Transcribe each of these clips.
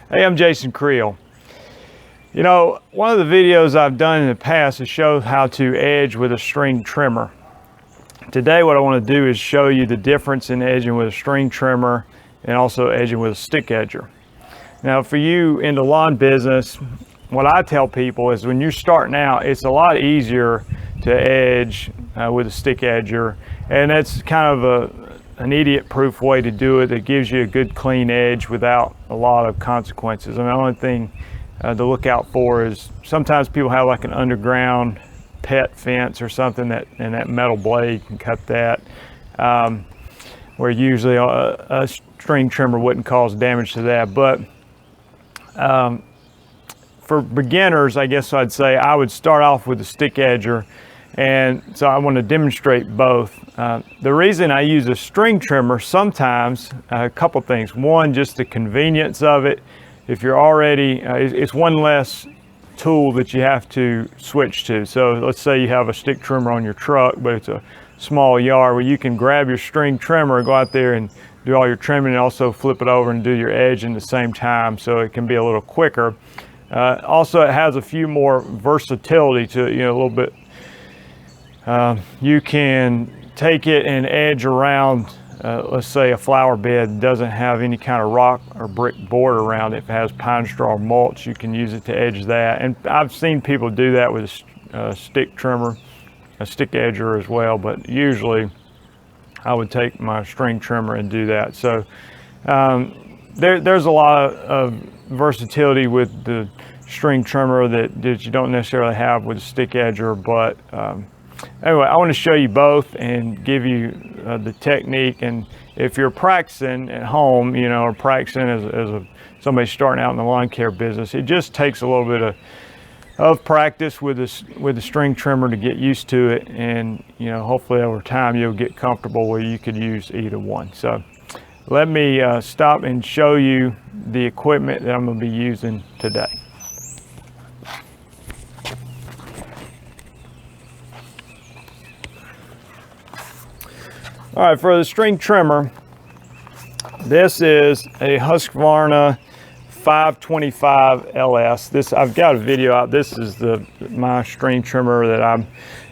Hey, I'm Jason Creel. You know, one of the videos I've done in the past is show how to edge with a string trimmer. Today what I want to do is show you the difference in edging with a string trimmer and also edging with a stick edger. Now for you in the lawn business, what I tell people is when you're starting out, it's a lot easier to edge with a stick edger, and that's kind of an idiot-proof way to do it that gives you a good clean edge without a lot of consequences. And the only thing to look out for is sometimes people have like an underground pet fence or something and that metal blade can cut that, where usually a string trimmer wouldn't cause damage to that. But for beginners, I guess I'd say I would start off with a stick edger, and so I want to demonstrate both. The reason I use a string trimmer sometimes, a couple things. One, just the convenience of it. If you're already, it's one less tool that you have to switch to. So let's say you have a stick trimmer on your truck, but it's a small yard where you can grab your string trimmer and go out there and do all your trimming and also flip it over and do your edge in the same time, so it can be a little quicker. Also, it has a few more versatility to it, you know, a little bit. You can take it and edge around, let's say a flower bed doesn't have any kind of rock or brick board around it. If it has pine straw mulch, you can use it to edge that. And I've seen people do that with a stick trimmer, a stick edger as well, but usually I would take my string trimmer and do that. So there's a lot of versatility with the string trimmer that you don't necessarily have with a stick edger, but anyway, I want to show you both and give you the technique. And if you're practicing at home, you know, or practicing as somebody starting out in the lawn care business, it just takes a little bit of practice with the string trimmer to get used to it, and you know, hopefully over time you'll get comfortable where you could use either one. So let me stop and show you the equipment that I'm going to be using today. All right, for the string trimmer, this is a Husqvarna 525 LS. This, I've got a video out. This is my string trimmer that I'm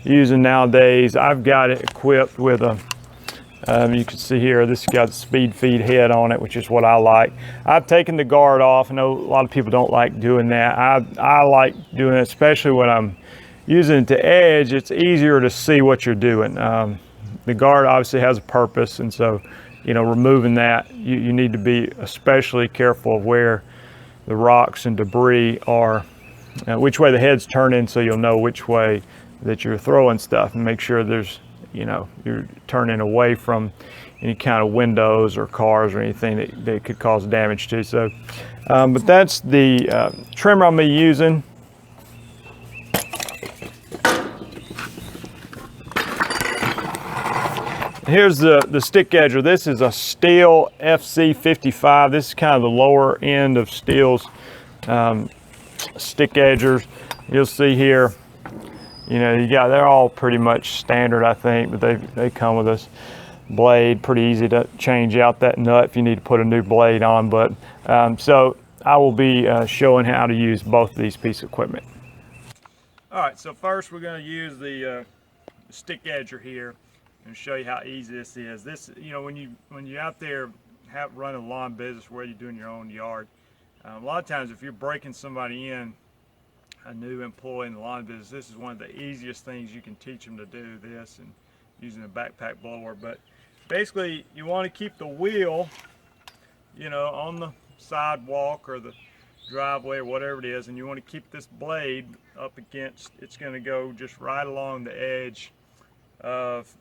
using nowadays. I've got it equipped with a, you can see here, this has got the speed feed head on it, which is what I like. I've taken the guard off. I know a lot of people don't like doing that. I like doing it, especially when I'm using it to edge. It's easier to see what you're doing. The guard obviously has a purpose, and so, you know, removing that, you need to be especially careful of where the rocks and debris are, which way the head's turning, so you'll know which way that you're throwing stuff, and make sure there's, you know, you're turning away from any kind of windows or cars or anything that could cause damage to. So, but that's the trimmer I'm going to be using. Here's the stick edger. This is a Stihl FC55. This is kind of the lower end of Stihl's stick edgers. You'll see here, you know, they're all pretty much standard, I think, but they come with this blade. Pretty easy to change out that nut if you need to put a new blade on. But so I will be showing how to use both of these pieces of equipment. All right, so first we're going to use the stick edger here and show you how easy this is. This, you know, when you're out there running a lawn business where you're doing your own yard, a lot of times if you're breaking somebody in, a new employee in the lawn business, this is one of the easiest things you can teach them to do, this, and using a backpack blower. But basically you want to keep the wheel, you know, on the sidewalk or the driveway or whatever it is, and you want to keep this blade up against, it's going to go just right along the edge of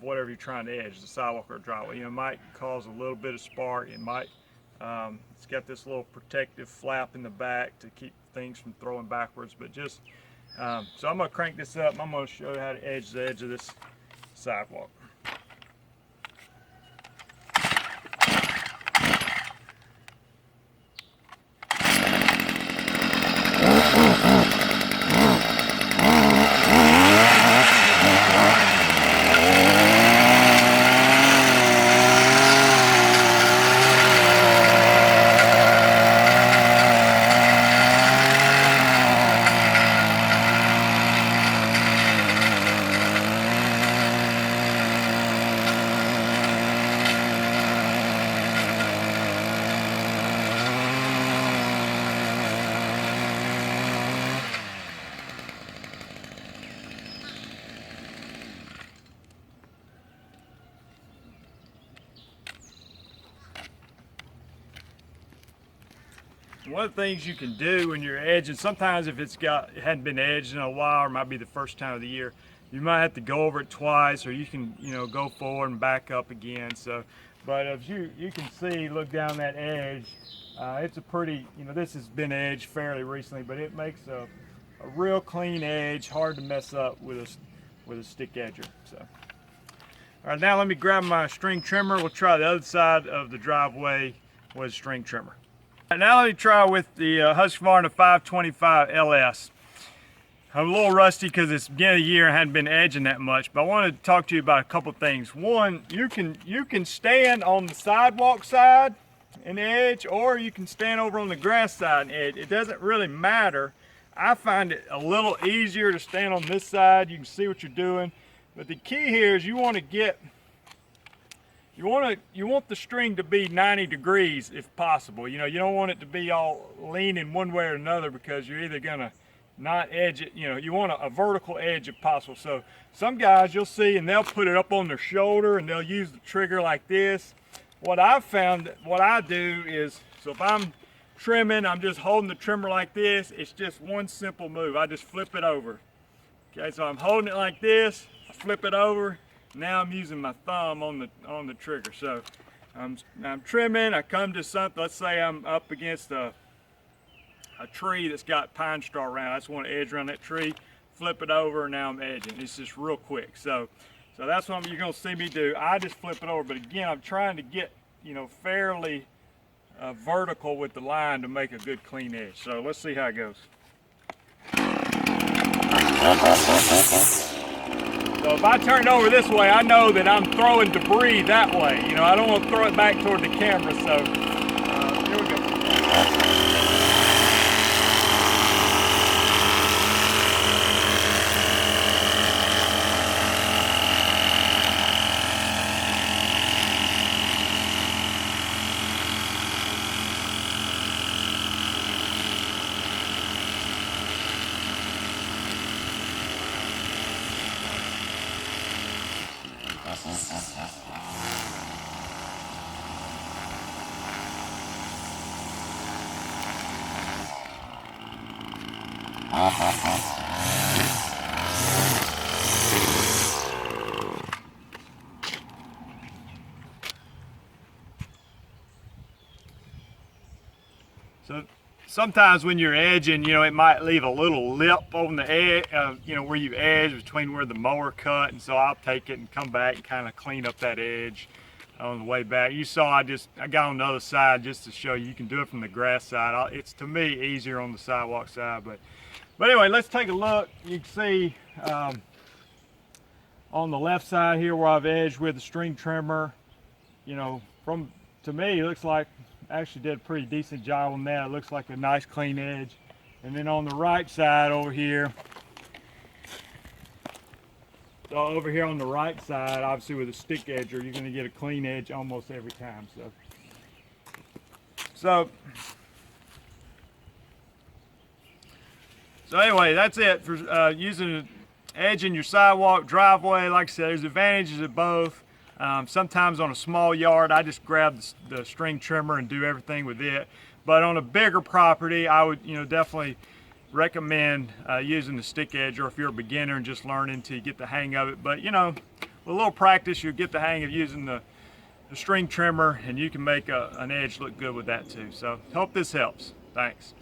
whatever you're trying to edge, the sidewalk or driveway. You know, it might cause a little bit of spark. It might, it's got this little protective flap in the back to keep things from throwing backwards, but just, so I'm going to crank this up and I'm going to show you how to edge the edge of this sidewalk. one of the things you can do when you're edging, sometimes if it hadn't been edged in a while, or might be the first time of the year, you might have to go over it twice, or you can, go forward and back up again. So, but if you can see, look down that edge, it's a pretty, this has been edged fairly recently, but it makes a real clean edge, hard to mess up with a stick edger. So, all right, now let me grab my string trimmer. We'll try the other side of the driveway with a string trimmer. All right, now let me try with the Husqvarna 525 LS. I'm a little rusty because it's the beginning of the year and I hadn't been edging that much, but I wanted to talk to you about a couple things. One, you can stand on the sidewalk side and edge, or you can stand over on the grass side and edge. It doesn't really matter. I find it a little easier to stand on this side. You can see what you're doing, but the key here is you want the string to be 90 degrees if possible. You don't want it to be all leaning one way or another, because you're either gonna not edge it. You want a vertical edge if possible. So some guys you'll see, and they'll put it up on their shoulder and they'll use the trigger like this. What I've found, what I do is, so if I'm trimming, I'm just holding the trimmer like this. It's just one simple move. I just flip it over. Okay, so I'm holding it like this, I flip it over. Now I'm using my thumb on the trigger. So I'm trimming, I come to something, let's say I'm up against a tree that's got pine straw around. I just want to edge around that tree, flip it over, and now I'm edging. It's just real quick. So that's what you're going to see me do. I just flip it over, but again, I'm trying to get, fairly vertical with the line to make a good clean edge. So let's see how it goes. So if I turn it over this way, I know that I'm throwing debris that way. I don't want to throw it back toward the camera. So here we go. So sometimes when you're edging, it might leave a little lip on the edge, where you edge between where the mower cut, and so I'll take it and come back and kind of clean up that edge on the way back. You saw I got on the other side just to show you can do it from the grass side. It's, to me, easier on the sidewalk side, but anyway, let's take a look. You can see on the left side here where I've edged with the string trimmer, to me, it looks like I actually did a pretty decent job on that. It looks like a nice clean edge. And then on the right side over here, so over here on the right side, obviously with a stick edger, you're going to get a clean edge almost every time. So anyway, that's it for using edge in your sidewalk, driveway. Like I said, there's advantages of both. Sometimes on a small yard, I just grab the string trimmer and do everything with it. But on a bigger property, I would, definitely recommend using the stick edger if you're a beginner and just learning to get the hang of it. But with a little practice, you'll get the hang of using the string trimmer, and you can make an edge look good with that too. So hope this helps. Thanks.